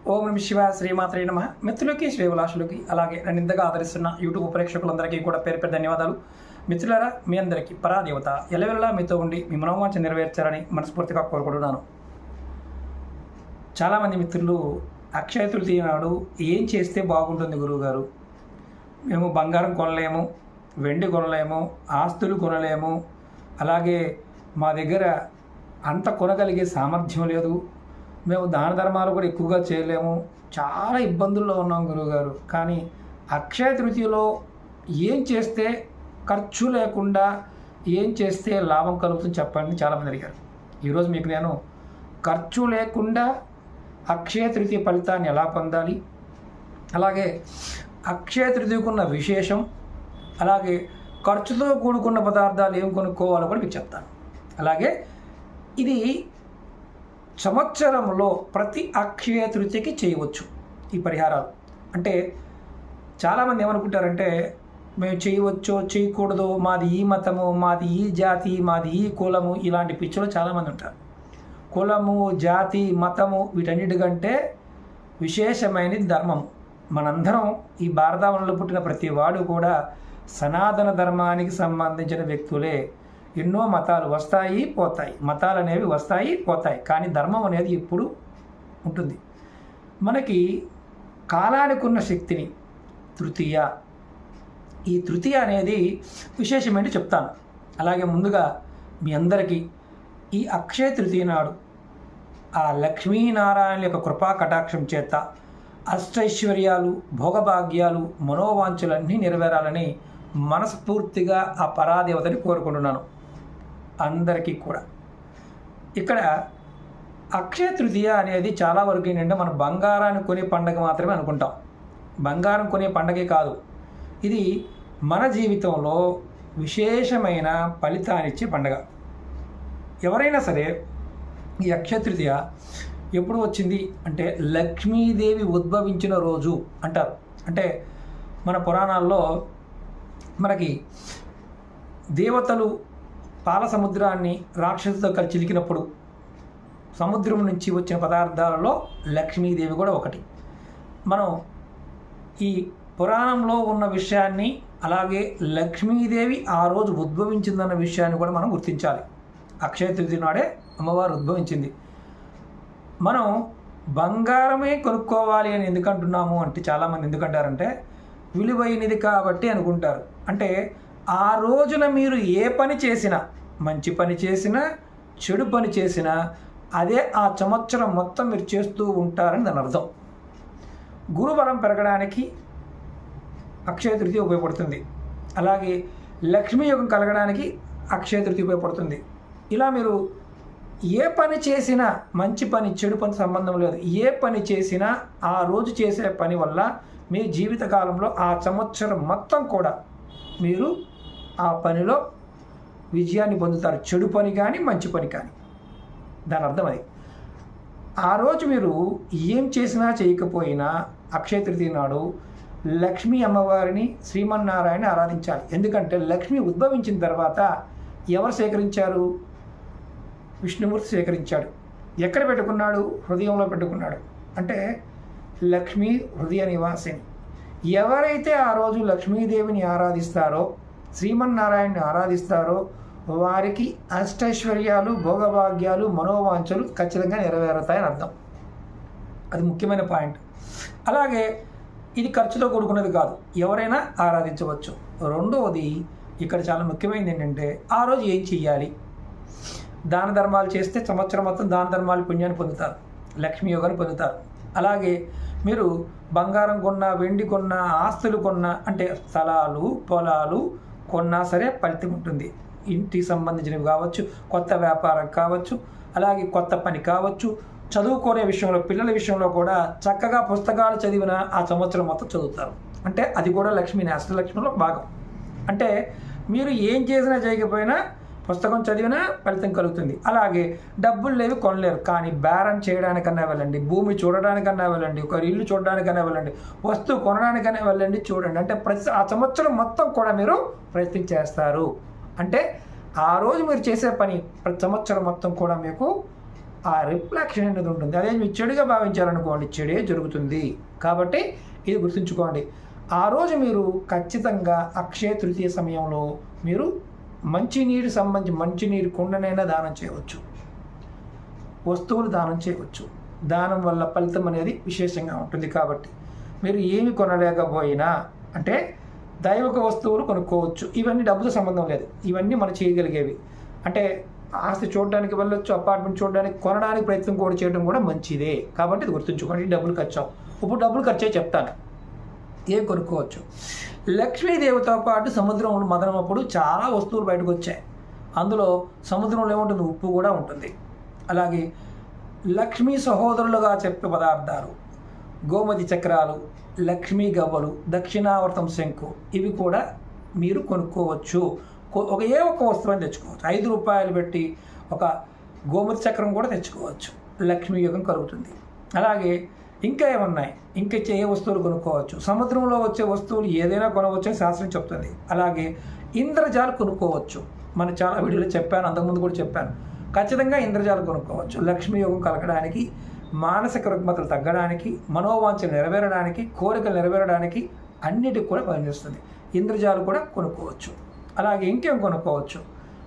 ఓం నమ శివాయ, శ్రీమాత్రే నమః. మిత్రులకి, శ్రేభిలాషులకి, అలాగే నన్ను ఇంతగా ఆదరిస్తున్న యూట్యూబ్ ప్రేక్షకులందరికీ కూడా పేరు పేరు ధన్యవాదాలు. మిత్రులారా, మీ అందరికీ పరాదేవత ఎల్లవెల్లా మీతో ఉండి మీ మనోవాంఛ నెరవేర్చాలని మనస్ఫూర్తిగా కోరుకుంటున్నాను. చాలామంది మిత్రులు అక్షయ తృతీయ నాడు ఏం చేస్తే బాగుంటుంది గురువుగారు, మేము బంగారం కొనలేము, వెండి కొనలేము, ఆస్తులు కొనలేము, అలాగే మా దగ్గర అంత కొనగలిగే సామర్థ్యం లేదు, మేము దాన ధర్మాలు కూడా ఎక్కువగా చేయలేము, చాలా ఇబ్బందుల్లో ఉన్నాం గురువుగారు, కానీ అక్షయ తృతీయలో ఏం చేస్తే ఖర్చు లేకుండా ఏం చేస్తే లాభం కలుగుతుంది చెప్పండి చాలామంది అడిగారు. ఈరోజు మీకు నేను ఖర్చు లేకుండా అక్షయ తృతీయ ఫలితాన్ని ఎలా పొందాలి, అలాగే అక్షయ తృతీయకున్న విశేషం, అలాగే ఖర్చుతో కూడుకున్న పదార్థాలు ఏం కొనుక్కోవాలో కూడా మీకు చెప్తాను. అలాగే ఇది సంవత్సరంలో ప్రతి అక్షయ తృతీయకి చేయవచ్చు ఈ పరిహారాలు. అంటే చాలామంది ఏమనుకుంటారంటే మేము చేయవచ్చో చేయకూడదో, మాది ఈ మతము, మాది ఈ జాతి, మాది ఈ కులము, ఇలాంటి పిచ్చులు చాలామంది ఉంటారు. కులము, జాతి, మతము వీటన్నిటికంటే విశేషమైనది ధర్మము. మనందరం ఈ భారతావనంలో పుట్టిన ప్రతి వాడు కూడా సనాతన ధర్మానికి సంబంధించిన వ్యక్తులే. ఎన్నో మతాలు వస్తాయి పోతాయి, మతాలు అనేవి వస్తాయి పోతాయి, కానీ ధర్మం అనేది ఎప్పుడు ఉంటుంది. మనకి కాలానికి ఉన్న శక్తిని తృతీయ, ఈ తృతీయ అనేది విశేషమేంటి చెప్తాను. అలాగే ముందుగా మీ అందరికీ ఈ అక్షయ తృతీయ నాడు ఆ లక్ష్మీనారాయణ యొక్క కృపా కటాక్షం చేత అష్టైశ్వర్యాలు, భోగభాగ్యాలు, మనోవాంఛలన్నీ నెరవేరాలని మనస్ఫూర్తిగా ఆ పరాదేవతని కోరుకుంటున్నాను. అందరికీ కూడా ఇక్కడ అక్షయ తృతీయ అనేది చాలా వరకు ఏంటంటే మన బంగారాన్ని కొనే పండగ మాత్రమే అనుకుంటాం. బంగారం కొనే పండగే కాదు, ఇది మన జీవితంలో విశేషమైన ఫలితాన్నిచ్చే పండగ. ఎవరైనా సరే ఈ అక్షయ తృతీయ ఎప్పుడు వచ్చింది అంటే లక్ష్మీదేవి ఉద్భవించిన రోజు అంటారు. అంటే మన పురాణాల్లో మనకి దేవతలు పాల సముద్రాన్ని రాక్షసులతో కలిసి చిలికినప్పుడు సముద్రం నుంచి వచ్చిన పదార్థాలలో లక్ష్మీదేవి కూడా ఒకటి. మనం ఈ పురాణంలో ఉన్న విషయాన్ని, అలాగే లక్ష్మీదేవి ఆ రోజు ఉద్భవించిందన్న విషయాన్ని కూడా మనం గుర్తించాలి. అక్షయ తృతీయ నాడే అమ్మవారు ఉద్భవించింది. మనం బంగారమే కొనుక్కోవాలి అని ఎందుకంటున్నాము అంటే చాలామంది ఎందుకంటారంటే విలువైనది కాబట్టి అనుకుంటారు. అంటే ఆ రోజున మీరు ఏ పని చేసినా, మంచి పని చేసినా, చెడు పని చేసినా అదే ఆ సంవత్సరం మొత్తం మీరు చేస్తూ ఉంటారని దాని అర్థం. గురుబలం పెరగడానికి అక్షయ తృతీయ ఉపయోగపడుతుంది. అలాగే లక్ష్మీ యోగం కలగడానికి అక్షయ తృతీయ ఉపయోగపడుతుంది. ఇలా మీరు ఏ పని చేసినా, మంచి పని చెడు పని సంబంధం లేదు, ఏ పని చేసినా ఆ రోజు చేసే పని వల్ల మీ జీవితకాలంలో ఆ సంవత్సరం మొత్తం కూడా మీరు ఆ పనిలో విజయాన్ని పొందుతారు. చెడు పని కానీ మంచి పని కానీ, దాని అర్థం అది. ఆ రోజు మీరు ఏం చేసినా చేయకపోయినా అక్షయ తృతీయ నాడు లక్ష్మీ అమ్మవారిని, శ్రీమన్నారాయణ ఆరాధించాలి. ఎందుకంటే లక్ష్మి ఉద్భవించిన తర్వాత ఎవరు సేకరించారు? విష్ణుమూర్తి సేకరించాడు. ఎక్కడ పెట్టుకున్నాడు? హృదయంలో పెట్టుకున్నాడు. అంటే లక్ష్మీ హృదయ నివాసిని. ఎవరైతే ఆ రోజు లక్ష్మీదేవిని ఆరాధిస్తారో, శ్రీమన్నారాయణని ఆరాధిస్తారో వారికి అష్టైశ్వర్యాలు, భోగభాగ్యాలు, మనోవాంఛలు ఖచ్చితంగా నెరవేరుతాయని అర్థం. అది ముఖ్యమైన పాయింట్. అలాగే ఇది ఖర్చుతో కూడుకున్నది కాదు, ఎవరైనా ఆరాధించవచ్చు. రెండవది ఇక్కడ చాలా ముఖ్యమైనది ఏంటంటే ఆ రోజు ఏం చెయ్యాలి? దాన ధర్మాలు చేస్తే సంవత్సరం మొత్తం దాన ధర్మాలు పుణ్యాన్ని పొందుతారు, లక్ష్మీ యోగాన్ని పొందుతారు. అలాగే మీరు బంగారం కొన్నా, వెండి కొన్నా, ఆస్తులు కొన్నా, అంటే స్థలాలు, పొలాలు కొన్నా సరే ఫలితం ఉంటుంది. ఇంటికి సంబంధించినవి కావచ్చు, కొత్త వ్యాపారం కావచ్చు, అలాగే కొత్త పని కావచ్చు, చదువుకునే విషయంలో, పిల్లల విషయంలో కూడా చక్కగా పుస్తకాలు చదివిన ఆ సంవత్సరం మొత్తం చదువుతారు. అంటే అది కూడా లక్ష్మీని, అష్టలక్ష్మిలో భాగం. అంటే మీరు ఏం చేసినా చేయకపోయినా పుస్తకం చదివినా ఫలితం కలుగుతుంది. అలాగే డబ్బులు లేవి కొనలేరు, కానీ బేరం చేయడానికన్నా వెళ్ళండి, భూమి చూడడానికన్నా వెళ్ళండి, ఒక ఇల్లు చూడడానికన్నా వెళ్ళండి, వస్తువు కొనడానికన్నా వెళ్ళండి, చూడండి. అంటే ఆ సంవత్సరం మొత్తం కూడా మీరు ప్రయత్నం చేస్తారు. అంటే ఆ రోజు మీరు చేసే పని ప్రతి సంవత్సరం మొత్తం కూడా మీకు ఆ రిఫ్లెక్షన్ అనేది ఉంటుంది. అదే మీరు చెడుగా భావించారనుకోండి, చెడే జరుగుతుంది. కాబట్టి ఇది గుర్తుంచుకోండి. ఆ రోజు మీరు ఖచ్చితంగా అక్షయ తృతీయ సమయంలో మీరు మంచినీరు కుండనైనా దానం చేయవచ్చు, వస్తువులు దానం చేయవచ్చు. దానం వల్ల ఫలితం అనేది విశేషంగా ఉంటుంది. కాబట్టి మీరు ఏమి కొనలేకపోయినా అంటే దైవిక వస్తువులు కొనుక్కోవచ్చు. ఇవన్నీ డబ్బుతో సంబంధం లేదు, ఇవన్నీ మనం చేయగలిగేవి. అంటే ఆస్తి చూడడానికి వెళ్ళొచ్చు, అపార్ట్మెంట్ చూడడానికి, కొనడానికి ప్రయత్నం కూడా చేయడం కూడా మంచిదే. కాబట్టి ఇది గుర్తుంచుకోండి. డబ్బులు ఖర్చు ఇప్పుడు డబ్బులు ఖర్చు అయ్యి చెప్తాను ఏం కొనుక్కోవచ్చు. లక్ష్మీదేవితో పాటు సముద్రంలో మదనప్పుడు చాలా వస్తువులు బయటకు వచ్చాయి. అందులో సముద్రంలో ఏముంటుంది, ఉప్పు కూడా ఉంటుంది. అలాగే లక్ష్మీ సహోదరులుగా చెప్పే పదార్థాలు గోమతి చక్రాలు, లక్ష్మీ గవ్వలు, దక్షిణావర్తం శంకు, ఇవి కూడా మీరు కొనుక్కోవచ్చు. ఒక వస్తువుని తెచ్చుకోవచ్చు. 5 రూపాయలు పెట్టి ఒక గోమతి చక్రం కూడా తెచ్చుకోవచ్చు. లక్ష్మీ యోగం కలుగుతుంది. అలాగే ఇంకా ఏమున్నాయి, ఇంకా ఏ వస్తువులు కొనుక్కోవచ్చు. సముద్రంలో వచ్చే వస్తువులు ఏదైనా కొనవచ్చు అని శాస్త్రం చెప్తుంది. అలాగే ఇంద్రజాలు కొనుక్కోవచ్చు. మనం చాలా వీడియోలో చెప్పాను, అంతకుముందు కూడా చెప్పాను. ఖచ్చితంగా ఇంద్రజాలు కొనుక్కోవచ్చు. లక్ష్మీ యోగం కలగడానికి, మానసిక రుగ్మతలు తగ్గడానికి, మనోవాంఛలు నెరవేరడానికి, కోరికలు నెరవేరడానికి అన్నిటికి కూడా పనిచేస్తుంది. ఇంద్రజాలు కూడా కొనుక్కోవచ్చు. అలాగే ఇంకేం కొనుక్కోవచ్చు,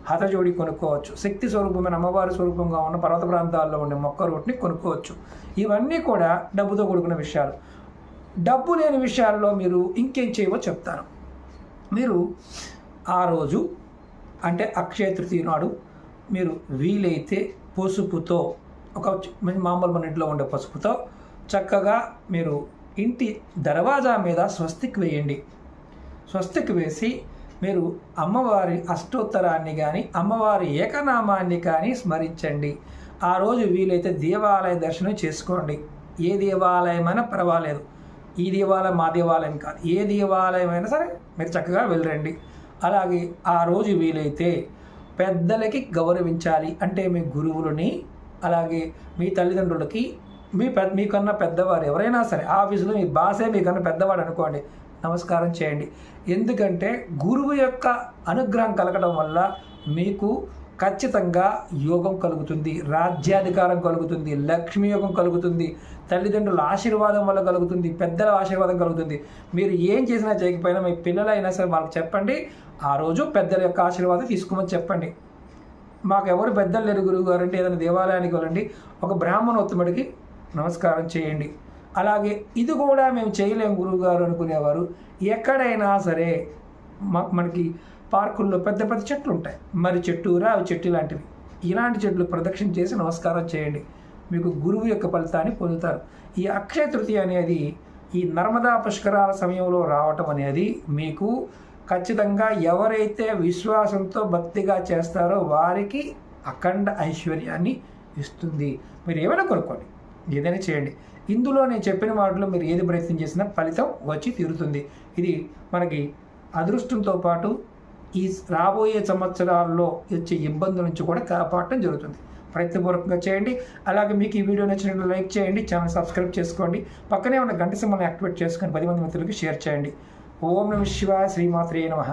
హతజోడి కొనుక్కోవచ్చు. శక్తి స్వరూపమైన అమ్మవారి స్వరూపంగా ఉన్న పర్వత ప్రాంతాల్లో ఉండే మొక్క రూట్ని కొనుక్కోవచ్చు. ఇవన్నీ కూడా డబ్బుతో కూడుకున్న విషయాలు. డబ్బు లేని విషయాల్లో మీరు ఇంకేం చేయవో చెప్తాను. మీరు ఆ రోజు అంటే అక్షయ తృతీయ నాడు మీరు వీలైతే పసుపుతో మామూలు మన ఇంట్లో ఉండే పసుపుతో చక్కగా మీరు ఇంటి దర్వాజా మీద స్వస్తిక్ వేయండి. స్వస్తిక్ వేసి మీరు అమ్మవారి అష్టోత్తరాన్ని కానీ అమ్మవారి ఏకనామాన్ని కానీ స్మరించండి. ఆ రోజు వీలైతే దేవాలయ దర్శనం చేసుకోండి. ఏ దేవాలయమైనా పర్వాలేదు, ఈ దేవాలయం మా దేవాలయం కాదు, ఏ దేవాలయం అయినా సరే మీరు చక్కగా వెళ్ళరండి. అలాగే ఆ రోజు వీలైతే పెద్దలకి గౌరవించాలి. అంటే మీ గురువులని, అలాగే మీ తల్లిదండ్రులకి, మీకన్నా పెద్దవారు ఎవరైనా సరే, ఆఫీసులో మీ బాసే మీకన్నా పెద్దవాడు అనుకోండి, నమస్కారం చేయండి. ఎందుకంటే గురువు యొక్క అనుగ్రహం కలగడం వల్ల మీకు ఖచ్చితంగా యోగం కలుగుతుంది, రాజ్యాధికారం కలుగుతుంది, లక్ష్మీ యోగం కలుగుతుంది, తల్లిదండ్రుల ఆశీర్వాదం వల్ల కలుగుతుంది, పెద్దల ఆశీర్వాదం కలుగుతుంది. మీరు ఏం చేసినా చేయకపోయినా మీ పిల్లలైనా సరే వాళ్ళకి చెప్పండి, ఆ రోజు పెద్దల యొక్క ఆశీర్వాదం తీసుకోమని చెప్పండి. మాకు ఎవరు పెద్దలు లేరు గురువు గారు అంటే ఏదైనా దేవాలయానికి వెళ్ళండి, ఒక బ్రాహ్మణోత్తముడికి నమస్కారం చేయండి. అలాగే ఇది కూడా మేము చేయలేము గురువుగారు అనుకునేవారు, ఎక్కడైనా సరే మనకి పార్కుల్లో పెద్ద పెద్ద చెట్లు ఉంటాయి, మరి చెట్టు, రావి చెట్టు లాంటివి, ఇలాంటి చెట్లు ప్రదక్షిణ చేసి నమస్కారం చేయండి. మీకు గురువు యొక్క ఫలితాన్ని పొందుతారు. ఈ అక్షయ తృతీయ అనేది ఈ నర్మదా పుష్కరాల సమయంలో రావటం అనేది మీకు ఖచ్చితంగా ఎవరైతే విశ్వాసంతో భక్తిగా చేస్తారో వారికి అఖండ ఐశ్వర్యాన్ని ఇస్తుంది. మీరు ఏమైనా కొనుక్కోండి, ఏదైనా చేయండి. ఇందులో నేను చెప్పిన మాటలు మీరు ఏది ప్రయత్నం చేసినా ఫలితం వచ్చి తీరుతుంది. ఇది మనకి అదృష్టంతో పాటు ఈ రాబోయే సంవత్సరాల్లో వచ్చే ఇబ్బందుల నుంచి కూడా కాపాడటం జరుగుతుంది. ప్రయత్నపూర్వకంగా చేయండి. అలాగే మీకు ఈ వీడియో నచ్చినట్లు లైక్ చేయండి, ఛానల్ సబ్స్క్రైబ్ చేసుకోండి, పక్కనే ఉన్న గంట సింబల్ని యాక్టివేట్ చేసుకొని 10 మంది మిత్రులకి షేర్ చేయండి. ఓం నమః శివాయ, శ్రీమాత్రే నమః.